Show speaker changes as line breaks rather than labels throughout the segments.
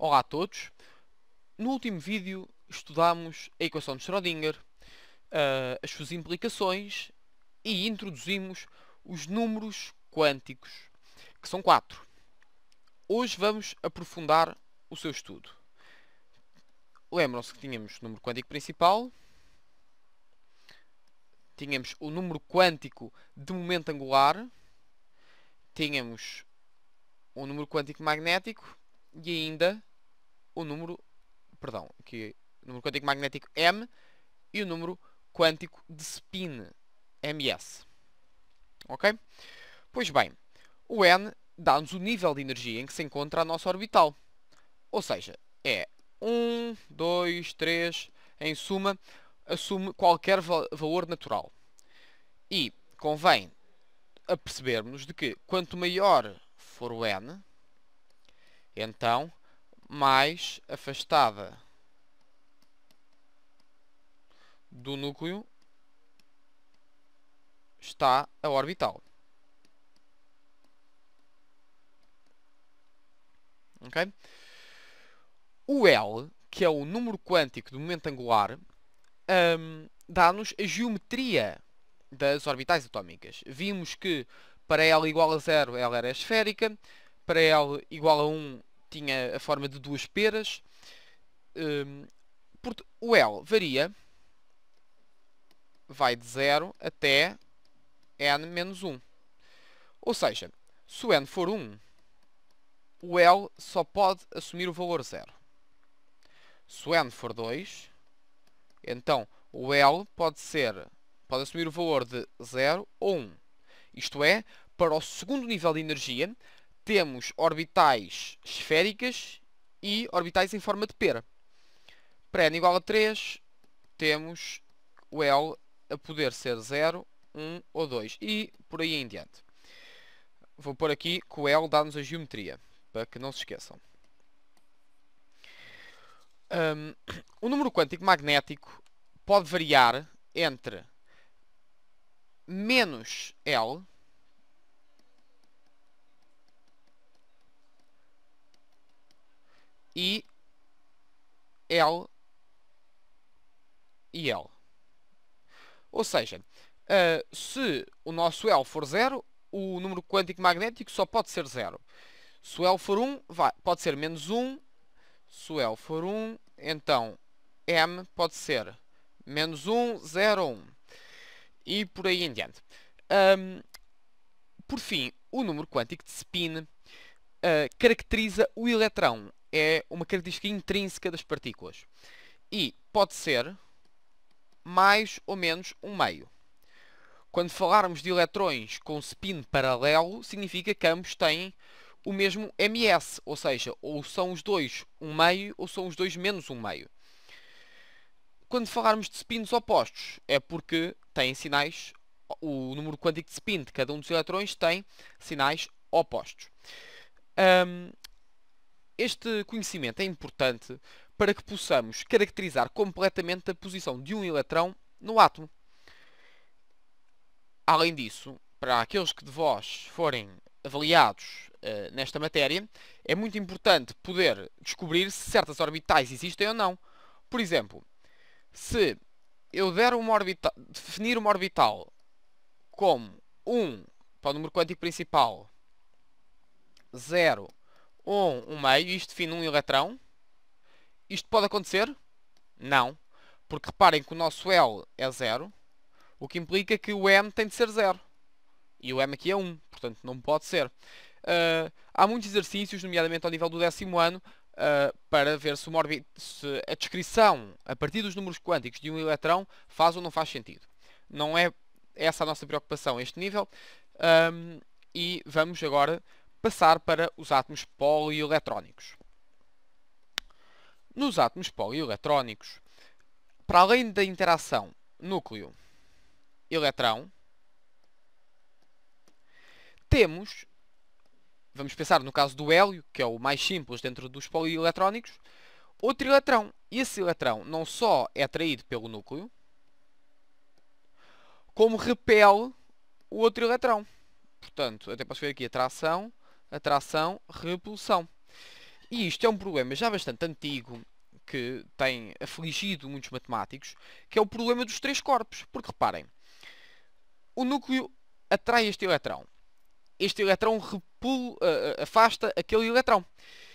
Olá a todos. No último vídeo estudámos a equação de Schrödinger, as suas implicações e introduzimos os números quânticos, que são 4. Hoje vamos aprofundar o seu estudo. Lembram-se que tínhamos o número quântico principal, tínhamos o número quântico de momento angular, tínhamos o número quântico magnético e ainda o número quântico magnético M e o número quântico de spin, ms. Ok? Pois bem, o N dá-nos o nível de energia em que se encontra a nossa orbital. Ou seja, é 1, 2, 3, em suma, assume qualquer valor natural. E convém apercebermos de que quanto maior for o N, então mais afastada do núcleo está a orbital. Okay? O L, que é o número quântico do momento angular, dá-nos a geometria das orbitais atómicas. Vimos que para L igual a 0 ela era esférica, para L igual a 1 tinha a forma de duas peras. O L varia, vai de 0 até n menos 1. Ou seja, se o n for 1, o L só pode assumir o valor 0. Se o n for 2, então o L pode assumir o valor de 0 ou 1. Isto é, para o segundo nível de energia, temos orbitais esféricas e orbitais em forma de pera. Para n igual a 3, temos o L a poder ser 0, 1 ou 2. E por aí em diante. Vou pôr aqui que o L dá-nos a geometria, para que não se esqueçam. O número quântico magnético pode variar entre menos L e L e L. Ou seja, se o nosso L for 0, o número quântico magnético só pode ser 0. Se o L for 1, pode ser menos 1. Se o L for 1, então M pode ser menos 1, 0 ou 1. E por aí em diante. Por fim, o número quântico de spin caracteriza o eletrão. É uma característica intrínseca das partículas. E pode ser mais ou menos um meio. Quando falarmos de eletrões com spin paralelo, significa que ambos têm o mesmo ms, ou seja, ou são os dois um meio ou são os dois menos um meio. Quando falarmos de spins opostos, é porque têm sinais, o número quântico de spin de cada um dos eletrões tem sinais opostos. Este conhecimento é importante para que possamos caracterizar completamente a posição de um eletrão no átomo. Além disso, para aqueles que de vós forem avaliados nesta matéria, é muito importante poder descobrir se certas orbitais existem ou não. Por exemplo, se eu der definir uma orbital como 1 para o número quântico principal, 0, 1, 1 meio, isto define um eletrão, isto pode acontecer? Não. Porque reparem que o nosso L é 0, o que implica que o M tem de ser 0. E o M aqui é 1, portanto não pode ser. Há muitos exercícios, nomeadamente ao nível do 10º ano, para ver se a descrição a partir dos números quânticos de um eletrão faz ou não faz sentido. Não é essa a nossa preocupação a este nível. E vamos agora passar para os átomos polieletrónicos. Nos átomos polieletrónicos, para além da interação núcleo-eletrão, vamos pensar no caso do hélio, que é o mais simples dentro dos polieletrónicos, outro eletrão. E esse eletrão não só é atraído pelo núcleo, como repele o outro eletrão. Portanto, até posso ver aqui atração, repulsão. E isto é um problema já bastante antigo, que tem afligido muitos matemáticos, que é o problema dos três corpos. Porque reparem, o núcleo atrai este elétrão. Este elétrão afasta aquele elétrão.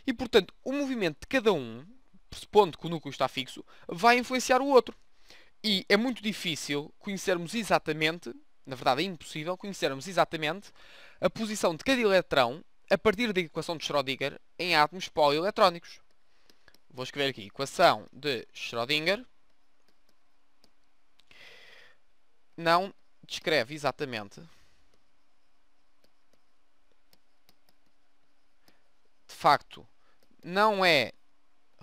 E, portanto, o movimento de cada um, pressupondo que o núcleo está fixo, vai influenciar o outro. E é muito difícil conhecermos exatamente, na verdade é impossível, conhecermos exatamente a posição de cada elétrão a partir da equação de Schrödinger em átomos polieletrónicos. Vou escrever aqui, equação de Schrödinger não descreve exatamente, de facto, não é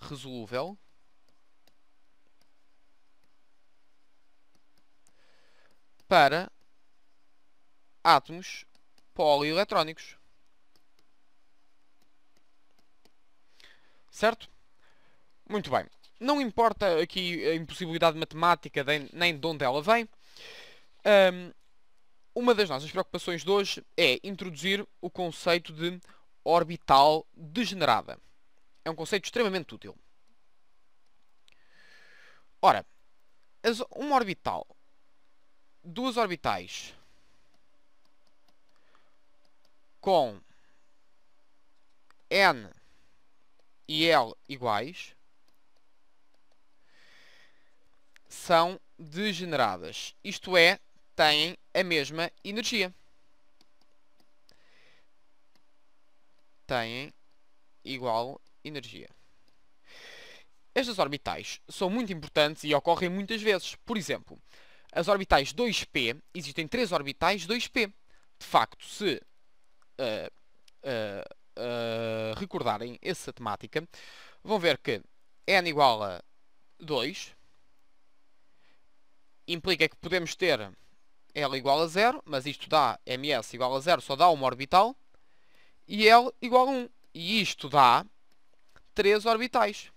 resolúvel para átomos polieletrónicos. Certo? Muito bem. Não importa aqui a impossibilidade matemática nem de onde ela vem. Uma das nossas preocupações de hoje é introduzir o conceito de orbital degenerada. É um conceito extremamente útil. Ora, uma orbital, duas orbitais com n e L iguais são degeneradas. Isto é, têm a mesma energia. Têm igual energia. Estas orbitais são muito importantes e ocorrem muitas vezes. Por exemplo, as orbitais 2p, existem 3 orbitais 2p. De facto, se recordarem essa temática, vão ver que n igual a 2 implica que podemos ter L igual a 0, mas isto dá ms igual a 0, só dá uma orbital, e L igual a 1. E isto dá 3 orbitais.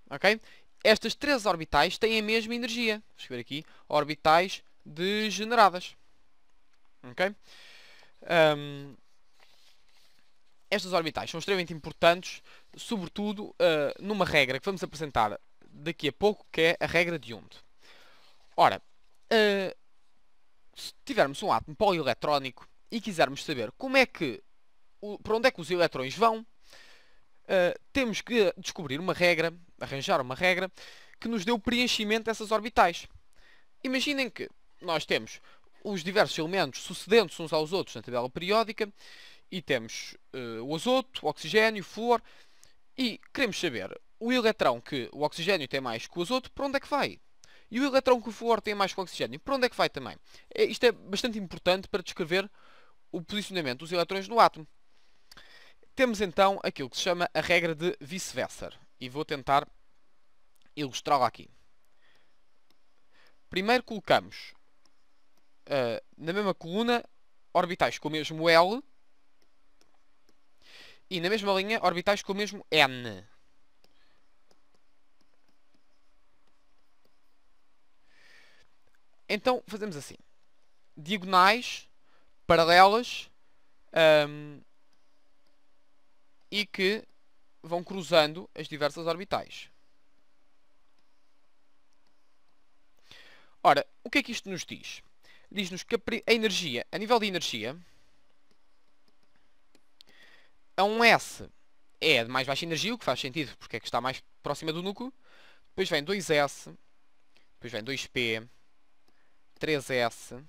Ok? Estas 3 orbitais têm a mesma energia. Vou escrever aqui, orbitais degeneradas. Ok? Estas orbitais são extremamente importantes, sobretudo numa regra que vamos apresentar daqui a pouco, que é a regra de Hund. Ora, se tivermos um átomo polieletrónico e quisermos saber como é que, para onde é que os eletrões vão, temos que descobrir uma regra, arranjar uma regra, que nos dê o preenchimento dessas orbitais. Imaginem que nós temos os diversos elementos sucedentes uns aos outros na tabela periódica, e temos o azoto, o oxigênio, o flúor, e queremos saber o eletrão que o oxigênio tem mais que o azoto, para onde é que vai? E o eletrão que o flúor tem mais que o oxigênio, para onde é que vai também? Isto é bastante importante para descrever o posicionamento dos eletrões no átomo. Temos então aquilo que se chama a regra de Vice-Wesser, e vou tentar ilustrá-la aqui. Primeiro colocamos na mesma coluna orbitais com o mesmo L, e na mesma linha orbitais com o mesmo N. Então fazemos assim. Diagonais, paralelas, e que vão cruzando as diversas orbitais. Ora, o que é que isto nos diz? Diz-nos que a energia, a nível de energia, a 1s é de mais baixa energia, o que faz sentido porque é que está mais próxima do núcleo. Depois vem 2s, depois vem 2p, 3s,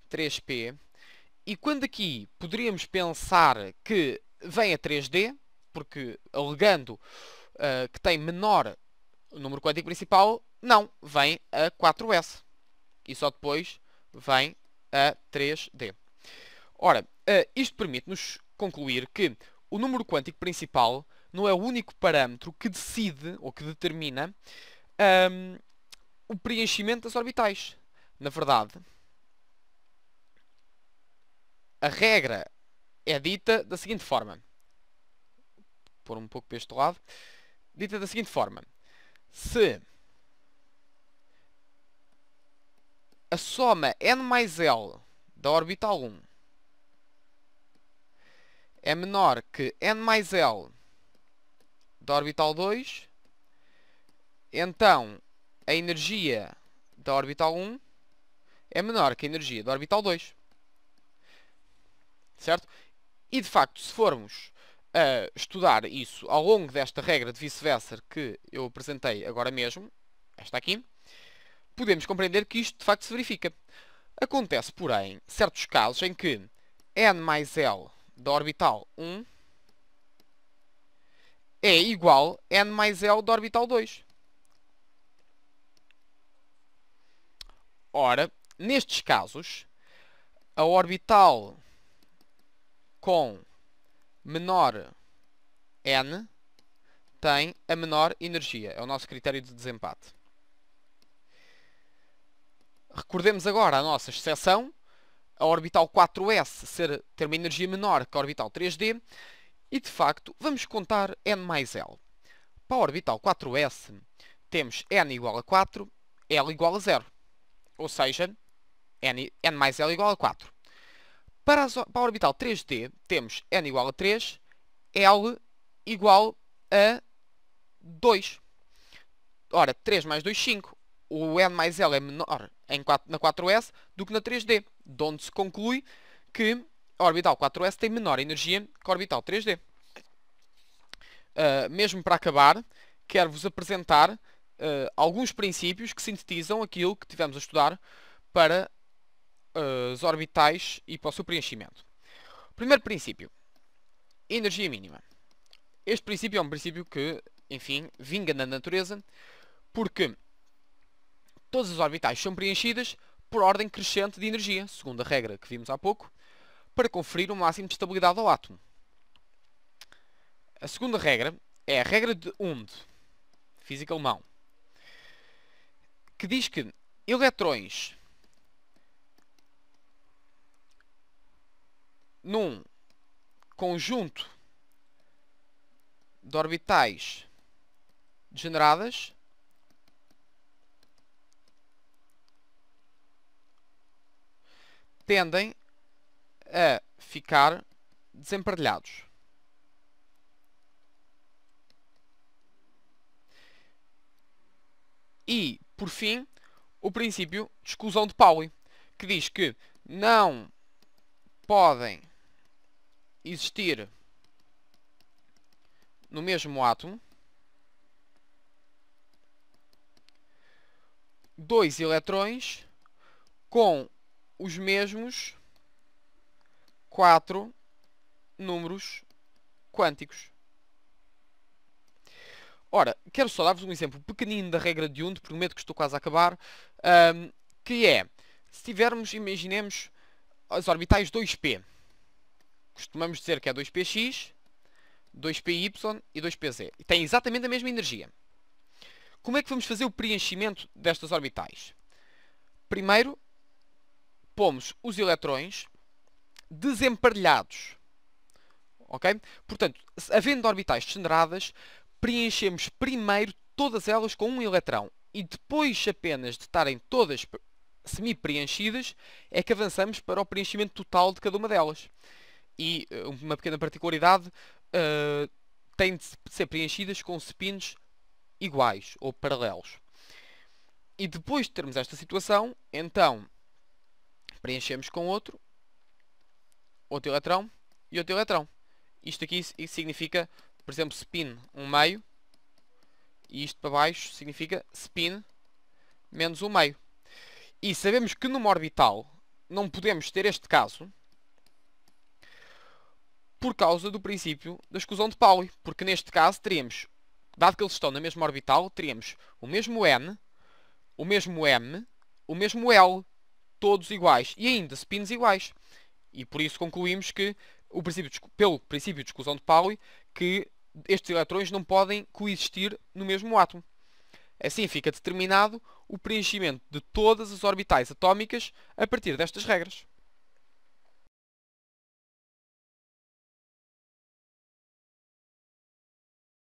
3p. E quando aqui poderíamos pensar que vem a 3d, porque alegando que tem menor número quântico principal, não, vem a 4s. E só depois vem a 3d. Ora, isto permite-nos concluir que o número quântico principal não é o único parâmetro que decide ou que determina o preenchimento das orbitais. Na verdade, a regra é dita da seguinte forma. Vou pôr um pouco para este lado. Dita da seguinte forma. Se a soma n mais L da orbital 1 é menor que n mais L da orbital 2, então a energia da orbital 1 é menor que a energia da orbital 2. Certo? E de facto, se formos a estudar isso ao longo desta regra de vice-versa que eu apresentei agora mesmo, esta aqui, podemos compreender que isto de facto se verifica. Acontece, porém, certos casos em que n mais L da orbital 1 é igual a n mais L da orbital 2. Ora, nestes casos, a orbital com menor n tem a menor energia. É o nosso critério de desempate. Recordemos agora a nossa exceção. A orbital 4s ter uma energia menor que a orbital 3d. E, de facto, vamos contar n mais L. Para a orbital 4s, temos n igual a 4, L igual a 0. Ou seja, n mais L igual a 4. Para a orbital 3d, temos n igual a 3, L igual a 2. Ora, 3 mais 2, 5. O n mais L é menor na 4s do que na 3d, de onde se conclui que a orbital 4s tem menor energia que a orbital 3d. Mesmo para acabar, quero-vos apresentar alguns princípios que sintetizam aquilo que tivemos a estudar para as orbitais e para o seu preenchimento. Primeiro princípio, energia mínima. Este princípio é um princípio que, enfim, vinga na natureza, porque todas as orbitais são preenchidas por ordem crescente de energia, segundo a regra que vimos há pouco, para conferir o máximo de estabilidade ao átomo. A segunda regra é a regra de Hund, físico alemão, que diz que eletrões num conjunto de orbitais degeneradas tendem a ficar desemparelhados. E, por fim, o princípio de exclusão de Pauli, que diz que não podem existir no mesmo átomo dois eletrões com os mesmos 4 números quânticos. Ora, quero só dar-vos um exemplo pequenino da regra de Hund, prometo que estou quase a acabar, que é, se tivermos, imaginemos, as orbitais 2p. Costumamos dizer que é 2px, 2py e 2pz. E têm exatamente a mesma energia. Como é que vamos fazer o preenchimento destas orbitais? Primeiro, pomos os eletrões desemparelhados. Ok? Portanto, havendo orbitais degeneradas, preenchemos primeiro todas elas com um eletrão. E depois apenas de estarem todas semi-preenchidas, é que avançamos para o preenchimento total de cada uma delas. E uma pequena particularidade, têm de ser preenchidas com spins iguais ou paralelos. E depois de termos esta situação, então preenchemos com outro eletrão e outro eletrão. Isto aqui significa, por exemplo, spin 1 meio, e isto para baixo significa spin menos 1 meio. E sabemos que numa orbital não podemos ter este caso por causa do princípio da exclusão de Pauli, porque neste caso teríamos, dado que eles estão na mesma orbital, teríamos o mesmo N, o mesmo M, o mesmo L, todos iguais, e ainda spins iguais. E por isso concluímos que, pelo princípio de exclusão de Pauli, que estes eletrões não podem coexistir no mesmo átomo. Assim fica determinado o preenchimento de todas as orbitais atómicas a partir destas regras.